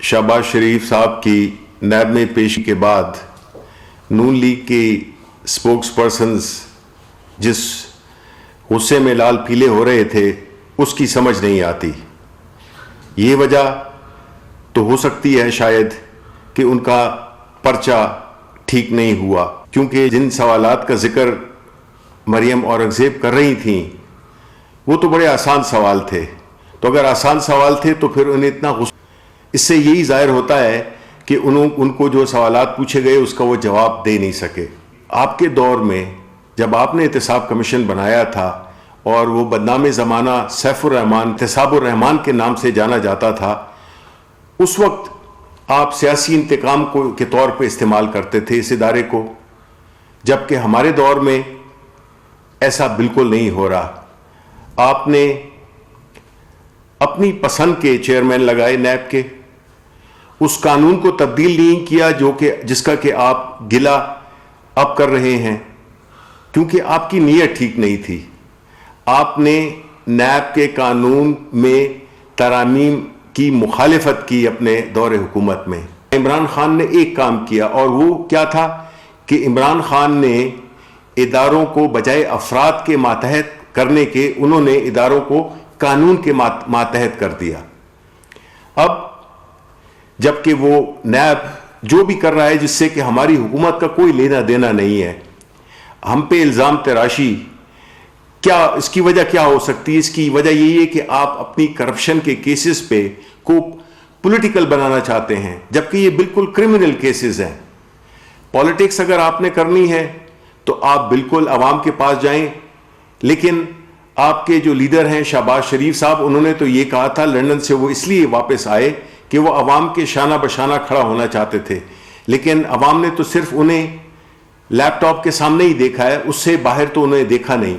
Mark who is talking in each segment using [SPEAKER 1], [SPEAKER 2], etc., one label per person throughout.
[SPEAKER 1] शहबाज शरीफ साहब की नैब में पेशी के बाद नून लीग के स्पोक्स पर्सन्स जिस गुस्से में लाल पीले हो रहे थे उसकी समझ नहीं आती। ये वजह तो हो सकती है शायद कि उनका पर्चा ठीक नहीं हुआ, क्योंकि जिन सवालात का जिक्र मरियम औरंगजेब कर रही थीं वो तो बड़े आसान सवाल थे। तो अगर आसान सवाल थे तो फिर उन्हें इतना गुस्सा, इससे यही जाहिर होता है कि उनको जो सवालात पूछे गए उसका वो जवाब दे नहीं सके। आपके दौर में जब आपने एहतसाब कमीशन बनाया था और वो बदनाम ज़माना सैफुर रहमान एहतसाबुर रहमान के नाम से जाना जाता था, उस वक्त आप सियासी इंतकाम के तौर पे इस्तेमाल करते थे इस इदारे को, जबकि हमारे दौर में ऐसा बिल्कुल नहीं हो रहा। आपने अपनी पसंद के चेयरमैन लगाए नैब के, उस कानून को तब्दील नहीं किया जिसका कि आप गिला अब कर रहे हैं, क्योंकि आपकी नीयत ठीक नहीं थी। आपने नैब के कानून में तरामीम की मुखालिफत की अपने दौर हुकूमत में। इमरान खान ने एक काम किया और वो क्या था कि इमरान खान ने इदारों को बजाय अफराद के मातहत करने के, उन्होंने इदारों को कानून के मातहत कर दिया। अब जबकि वो नैब जो भी कर रहा है जिससे कि हमारी हुकूमत का कोई लेना देना नहीं है, हम पे इल्ज़ाम तराशी, क्या इसकी वजह क्या हो सकती है? इसकी वजह यही है कि आप अपनी करप्शन के केसेस पे को पॉलिटिकल बनाना चाहते हैं, जबकि ये बिल्कुल क्रिमिनल केसेस हैं। पॉलिटिक्स अगर आपने करनी है तो आप बिल्कुल अवाम के पास जाएं, लेकिन आपके जो लीडर हैं शहबाज शरीफ साहब, उन्होंने तो ये कहा था लंदन से वो इसलिए वापस आए कि वो अवाम के शाना बशाना खड़ा होना चाहते थे, लेकिन अवाम ने तो सिर्फ उन्हें लैपटॉप के सामने ही देखा है, उससे बाहर तो उन्हें देखा नहीं।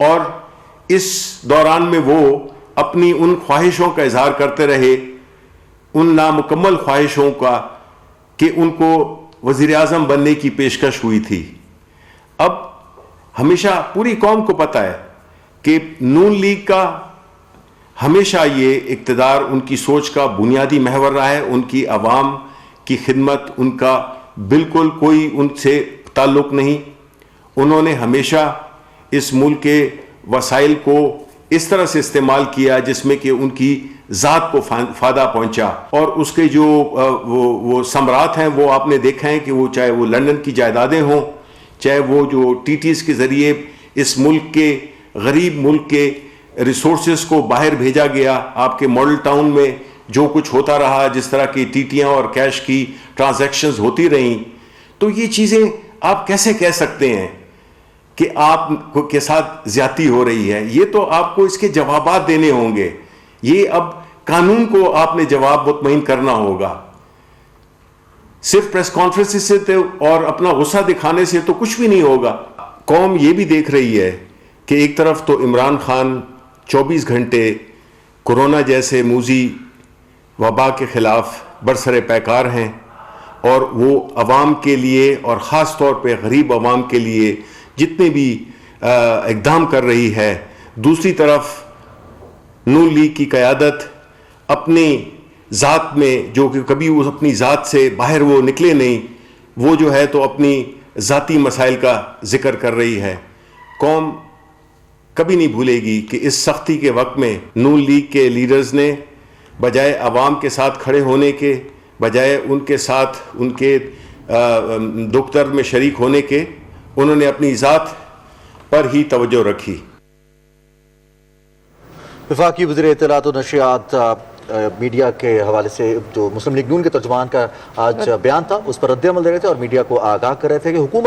[SPEAKER 1] और इस दौरान में वो अपनी उन ख्वाहिशों का इजहार करते रहे, उन नामुकम्मल ख्वाहिशों का, कि उनको वज़ीर आज़म बनने की पेशकश हुई थी। अब हमेशा पूरी कौम को पता है कि नून लीग का हमेशा ये इक़्तिदार उनकी सोच का बुनियादी महवर रहा है। उनकी आवाम की खिदमत, उनका बिल्कुल कोई उनसे ताल्लुक़ नहीं। उन्होंने हमेशा इस मुल्क के वसाइल को इस तरह से इस्तेमाल किया जिसमें कि उनकी ज़ात को फ़ायदा पहुंचा। और उसके जो वो सम्राट हैं, वो आपने देखा है कि वो चाहे वो लंदन की जायदादें हों, चाहे वो जो टीटीज़ के ज़रिए इस मुल्क के गरीब मुल्क के रिसोर्सेज को बाहर भेजा गया। आपके मॉडल टाउन में जो कुछ होता रहा, जिस तरह की टीटियाँ और कैश की ट्रांजैक्शंस होती रहीं, तो ये चीज़ें आप कैसे कह सकते हैं कि आप के साथ ज्यादती हो रही है? ये तो आपको इसके जवाबात देने होंगे। ये अब कानून को आपने जवाब मुतमईन करना होगा। सिर्फ प्रेस कॉन्फ्रेंस से तो और अपना गुस्सा दिखाने से तो कुछ भी नहीं होगा। कौम ये भी देख रही है कि एक तरफ तो इमरान खान 24 घंटे कोरोना जैसे मूजी वबा के खिलाफ बरसरे पैकार हैं, और वो अवाम के लिए और ख़ास तौर पे गरीब अवाम के लिए जितने भी इक़दाम कर रही है। दूसरी तरफ नून लीग की क़यादत अपनी ज़ात में, जो कि कभी वो अपनी ज़ात से बाहर वो निकले नहीं, वो जो है तो अपनी ज़ाती मसाइल का ज़िक्र कर रही है। कौम कभी नहीं भूलेगी कि इस सख्ती के वक्त में नून लीग के लीडर्स ने बजाय अवाम के साथ खड़े होने के, बजाय उनके साथ उनके दुख दर्द में शरीक होने के, उन्होंने अपनी ज़ात पर ही तवज्जो रखी।
[SPEAKER 2] वफाकी वज़ीर इत्तलात और नशरियात मीडिया के हवाले से जो मुस्लिम लीग नून के तर्जुमान का आज बयान था, उस पर रद्द अमल दे रहे थे और मीडिया को आगाह कर रहे थे कि हुकूमत